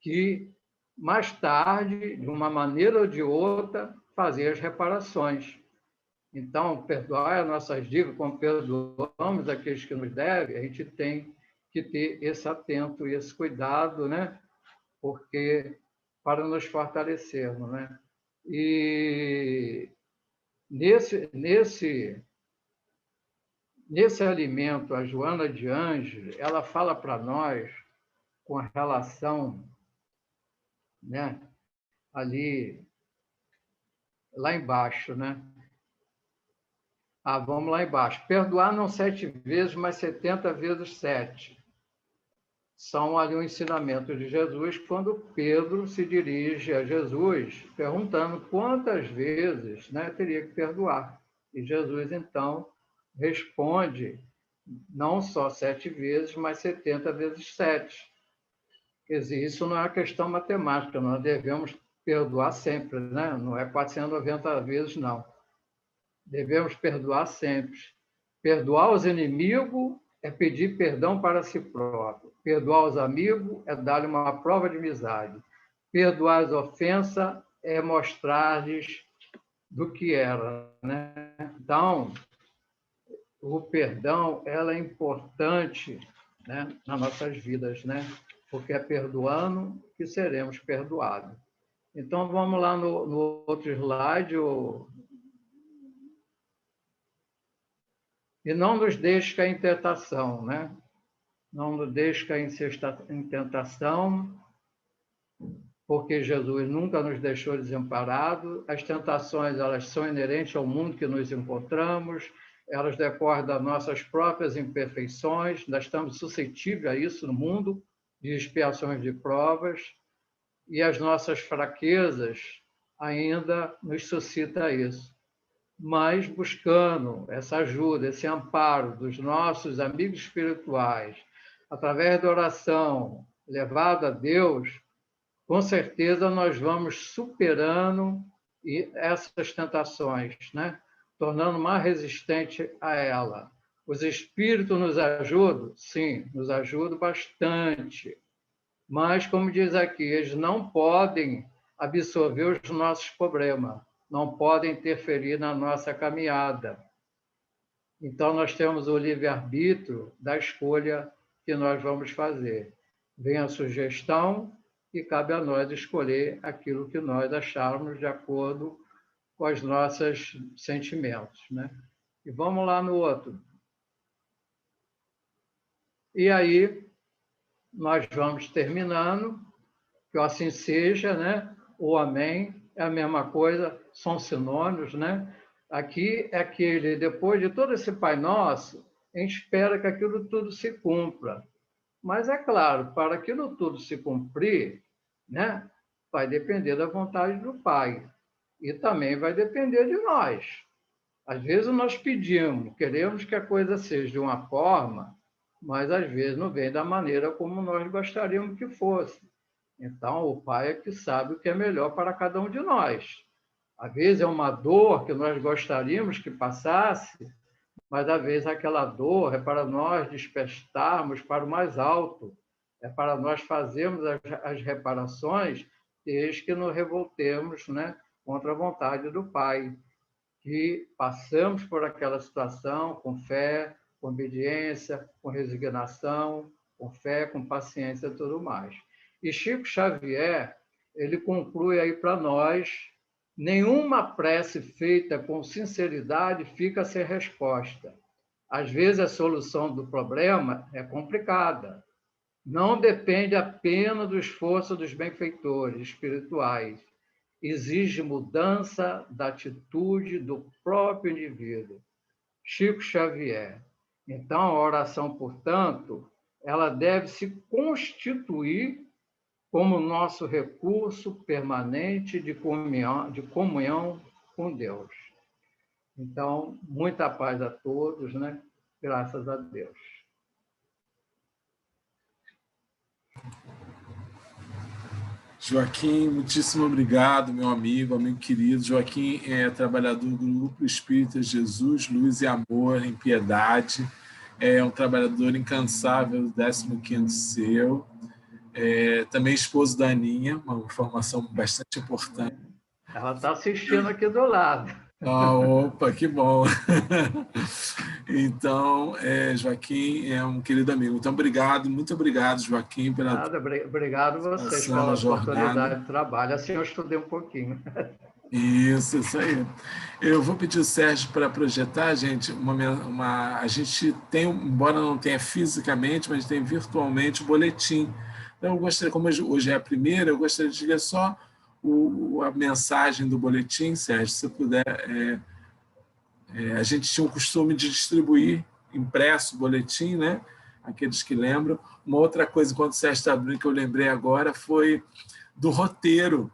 que, mais tarde, de uma maneira ou de outra, fazer as reparações. Então, perdoar as nossas dívidas, como perdoamos aqueles que nos devem, a gente tem que ter esse atento e esse cuidado, né? Porque para nos fortalecermos, né? E nesse alimento, a Joana de Ângeles, ela fala para nós com a relação, né, ali lá embaixo, né? Vamos lá embaixo. Perdoar não 7 vezes, mas 70 vezes 7. São ali um ensinamento de Jesus, quando Pedro se dirige a Jesus perguntando quantas vezes, né, teria que perdoar. E Jesus, então, responde não só 7 vezes, mas 70 vezes 7. Quer dizer, isso não é uma questão matemática, nós devemos perdoar sempre, né? Não é 490 vezes, não. Devemos perdoar sempre. Perdoar os inimigos é pedir perdão para si próprio. Perdoar os amigos é dar-lhe uma prova de amizade. Perdoar as ofensas é mostrar-lhes do que era, né? Então, o perdão ela é importante, né, nas nossas vidas, né? Porque é perdoando que seremos perdoados. Então, vamos lá no outro slide. E não nos deixe cair em tentação, né? Não nos deixe cair em tentação, porque Jesus nunca nos deixou desamparados. As tentações, elas são inerentes ao mundo que nos encontramos, elas decorrem das nossas próprias imperfeições, nós estamos suscetíveis a isso no mundo, de expiações de provas, e as nossas fraquezas ainda nos suscitam isso. Mas buscando essa ajuda, esse amparo dos nossos amigos espirituais, através da oração levada a Deus, com certeza nós vamos superando essas tentações, né? Tornando mais resistente a ela. Os espíritos nos ajudam? Sim, nos ajudam bastante. Mas, como diz aqui, eles não podem absorver os nossos problemas, não podem interferir na nossa caminhada. Então, nós temos o livre-arbítrio da escolha que nós vamos fazer. Vem a sugestão e cabe a nós escolher aquilo que nós acharmos de acordo com os nossos sentimentos, né? E vamos lá no outro. E aí, nós vamos terminando, que assim seja, né? O amém é a mesma coisa, são sinônimos, né? Aqui é aquele, depois de todo esse Pai Nosso, a gente espera que aquilo tudo se cumpra. Mas, é claro, para aquilo tudo se cumprir, né, vai depender da vontade do Pai. E também vai depender de nós. Às vezes nós pedimos, queremos que a coisa seja de uma forma, mas às vezes não vem da maneira como nós gostaríamos que fosse. Então, o Pai é que sabe o que é melhor para cada um de nós. Às vezes é uma dor que nós gostaríamos que passasse, mas às vezes aquela dor é para nós despertarmos para o mais alto, é para nós fazermos as reparações desde que nos revoltemos, né, contra a vontade do Pai, que passamos por aquela situação com fé, com obediência, com resignação, com fé, com paciência e tudo mais. E Chico Xavier, ele conclui aí para nós: nenhuma prece feita com sinceridade fica sem resposta. Às vezes a solução do problema é complicada. Não depende apenas do esforço dos benfeitores espirituais. Exige mudança da atitude do próprio indivíduo. Chico Xavier. Então, a oração, portanto, ela deve se constituir como nosso recurso permanente de comunhão com Deus. Então, muita paz a todos, né? Graças a Deus. Joaquim, muitíssimo obrigado, meu amigo querido. Joaquim é trabalhador do Grupo Espírita Jesus, Luz e Amor em Piedade. É um trabalhador incansável do 15º Seu. Também esposo da Aninha, uma informação bastante importante. Ela está assistindo aqui do lado. Opa, que bom! Então, Joaquim é um querido amigo. Então, obrigado, muito obrigado, Joaquim, pela... Nada, obrigado a vocês pela oportunidade de trabalho. Assim eu estudei um pouquinho. Isso aí. Eu vou pedir o Sérgio para projetar, gente, a gente tem, embora não tenha fisicamente, mas tem virtualmente o boletim. Então, eu gostaria, como hoje é a primeira, eu gostaria de ler só a mensagem do boletim, Sérgio, se você puder. A gente tinha o costume de distribuir impresso o boletim, né? Aqueles que lembram. Uma outra coisa, quando o Sérgio está abrindo, que eu lembrei agora, foi do roteiro.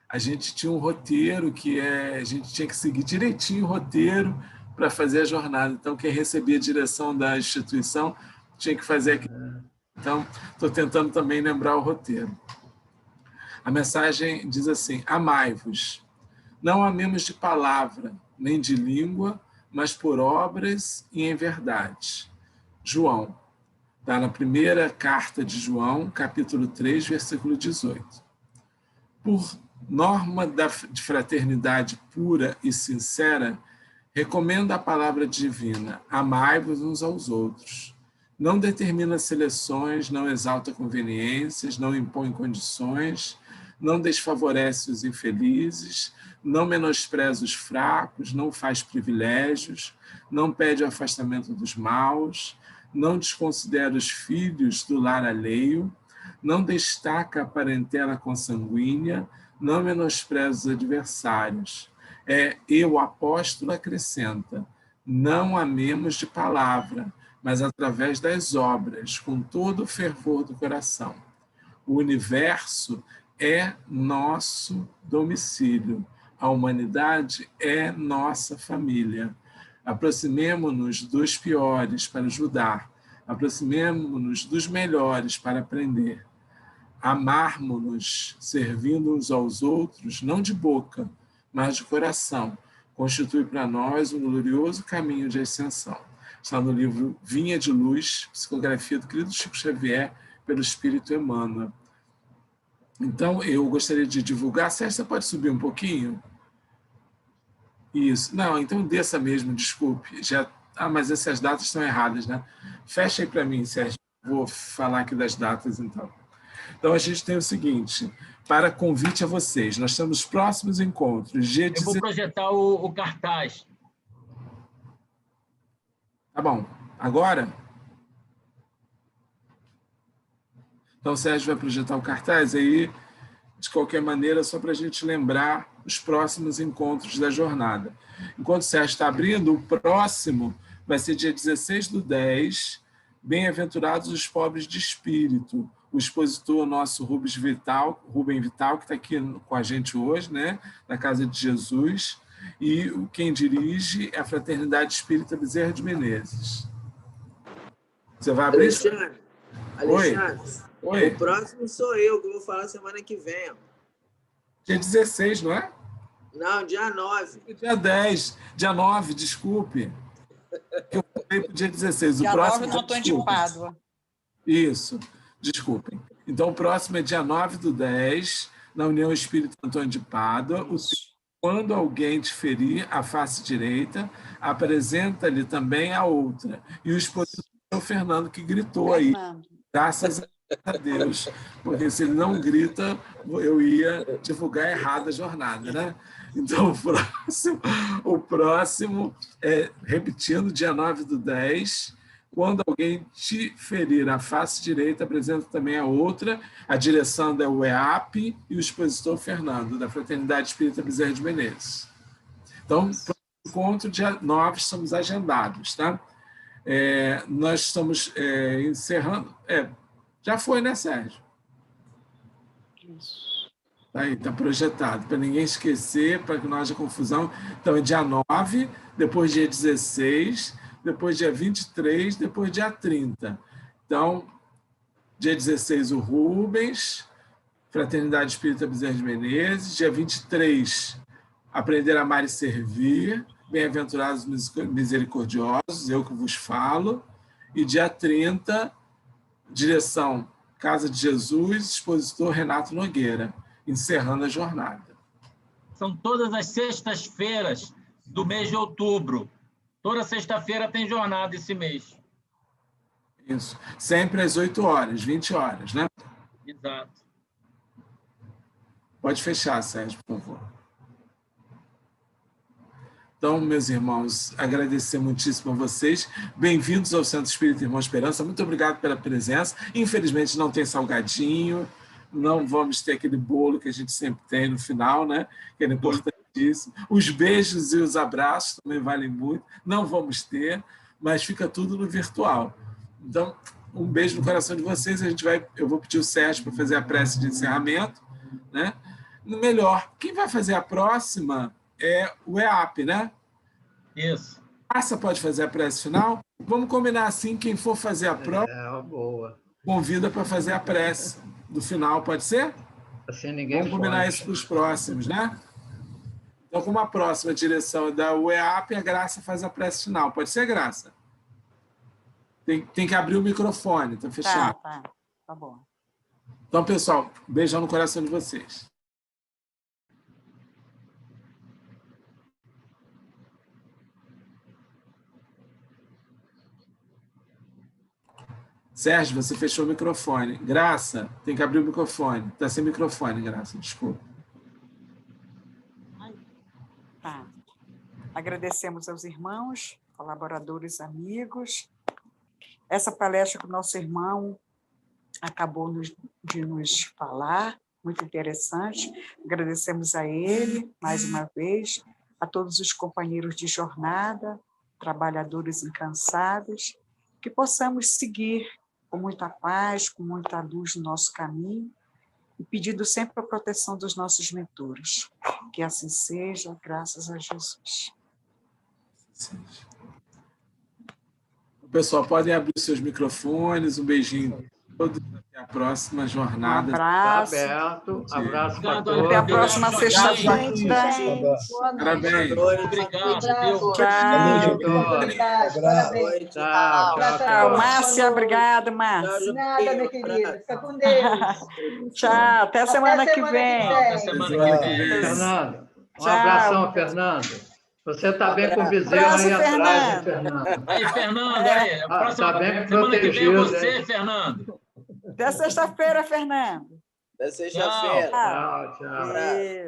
A gente tinha um roteiro que a gente tinha que seguir direitinho o roteiro para fazer a jornada. Então, quem recebia a direção da instituição tinha que fazer aquilo. Então, estou tentando também lembrar o roteiro. A mensagem diz assim: amai-vos, não amemos de palavra, nem de língua, mas por obras e em verdade. João, está na primeira carta de João, capítulo 3, versículo 18. Por norma de fraternidade pura e sincera, recomenda a palavra divina: amai-vos uns aos outros. Não determina seleções, não exalta conveniências, não impõe condições, não desfavorece os infelizes, não menospreza os fracos, não faz privilégios, não pede o afastamento dos maus, não desconsidera os filhos do lar alheio, não destaca a parentela consanguínea, não menospreza os adversários. E o apóstolo acrescenta: não amemos de palavra, mas através das obras, com todo o fervor do coração. O universo é nosso domicílio, a humanidade é nossa família. Aproximemo-nos dos piores para ajudar, aproximemo-nos dos melhores para aprender. Amarmo-nos, servindo uns aos outros, não de boca, mas de coração, constitui para nós um glorioso caminho de ascensão. Está no livro Vinha de Luz, psicografia do querido Chico Xavier, pelo Espírito Emmanuel. Então, eu gostaria de divulgar. Sérgio, você pode subir um pouquinho? Isso. Não, então desça mesmo, desculpe. Mas essas datas estão erradas, né? Fecha aí para mim, Sérgio. Vou falar aqui das datas, então. Então, a gente tem o seguinte: para convite a vocês, nós temos próximos encontros. Eu vou projetar o cartaz. Tá bom. Agora? Então, o Sérgio vai projetar o cartaz aí, de qualquer maneira, só para a gente lembrar os próximos encontros da jornada. Enquanto o Sérgio está abrindo, o próximo vai ser dia 16/10, Bem-aventurados os pobres de espírito. O expositor nosso Rubem Vital, que está aqui com a gente hoje, né, na Casa de Jesus, e quem dirige é a Fraternidade Espírita Bezerra de Menezes. Você vai abrir? Alexandre, Oi. O próximo sou eu, que vou falar semana que vem. Dia 16, não é? Não, dia 9. Dia 10. Dia 9, desculpe. Eu falei para o dia 16. Dia o próximo 9 no Antônio de Pádua. Isso, desculpem. Então, o próximo é dia 9/10, na União Espírita Antônio de Pádua. Quando alguém te ferir a face direita, apresenta-lhe também a outra. E o expositor é o Fernando, que gritou aí. Graças a Deus. Porque se ele não grita, eu ia divulgar errado a jornada, né? Então, o próximo é, repetindo, dia 9/10, quando alguém te ferir a face direita, apresenta também a outra. A direção é o EAP e o expositor Fernando, da Fraternidade Espírita Bezerra de Menezes. Então, para o encontro, dia 9, estamos agendados, tá? Nós estamos encerrando... já foi, né, Sérgio? Isso. Aí, está projetado, para ninguém esquecer, para que não haja confusão. Então, é dia 9, depois dia 16, depois dia 23, depois dia 30. Então, dia 16, o Rubens, Fraternidade Espírita Bezerra de Menezes. Dia 23, Aprender a Amar e Servir, Bem-aventurados Misericordiosos, eu que vos falo. E dia 30, direção Casa de Jesus, expositor Renato Nogueira, encerrando a jornada. São todas as sextas-feiras do mês de outubro. Toda sexta-feira tem jornada esse mês. Isso. Sempre às 8 horas, 20 horas, né? Exato. Pode fechar, Sérgio, por favor. Então, meus irmãos, agradecer muitíssimo a vocês. Bem-vindos ao Centro Espírita Irmão Esperança. Muito obrigado pela presença. Infelizmente, não tem salgadinho, não vamos ter aquele bolo que a gente sempre tem no final, né? Que é importantíssimo. Os beijos e os abraços também valem muito. Não vamos ter, mas fica tudo no virtual. Então, um beijo no coração de vocês. Eu vou pedir o Sérgio para fazer a prece de encerramento, né? Melhor, quem vai fazer a próxima é o EAP, né? Isso. Graça pode fazer a prece final? Vamos combinar assim, quem for fazer a próxima, Boa. convida para fazer a prece do final, pode ser? Assim ninguém Vamos combinar isso para os próximos, né? Então, como a próxima direção é da UEAP, a Graça faz a prece final. Pode ser, Graça? Tem que abrir o microfone, está fechado. Tá bom. Então, pessoal, beijão no coração de vocês. Sérgio, você fechou o microfone. Graça, tem que abrir o microfone. Está sem microfone, Graça, desculpa. Tá. Agradecemos aos irmãos, colaboradores, amigos. Essa palestra que o nosso irmão acabou de nos falar, muito interessante. Agradecemos a ele, mais uma vez, a todos os companheiros de jornada, trabalhadores incansáveis, que possamos seguir com muita paz, com muita luz no nosso caminho, e pedindo sempre a proteção dos nossos mentores. Que assim seja, graças a Jesus. Pessoal, podem abrir seus microfones. Um beijinho a todos. Até a próxima jornada. Um abraço. Tá aberto. Abraço para todos. Até a próxima sexta-feira. Parabéns. Obrigado. Tchau. Márcia, obrigada, Márcia. Nada, minha querida. Fica com Deus. Tchau, até semana que vem. Até semana que vem. Fernando, um Tchau. abração, Fernando. Você está bem com o bezerro Abraço, aí atrás, hein, Fernando. Fernando? Aí, Fernando, aí. A próxima Tá bem semana que vem é protegido, você, hein? Fernando. Até sexta-feira, Fernando. Da sexta-feira. Tchau, tchau. Beijo.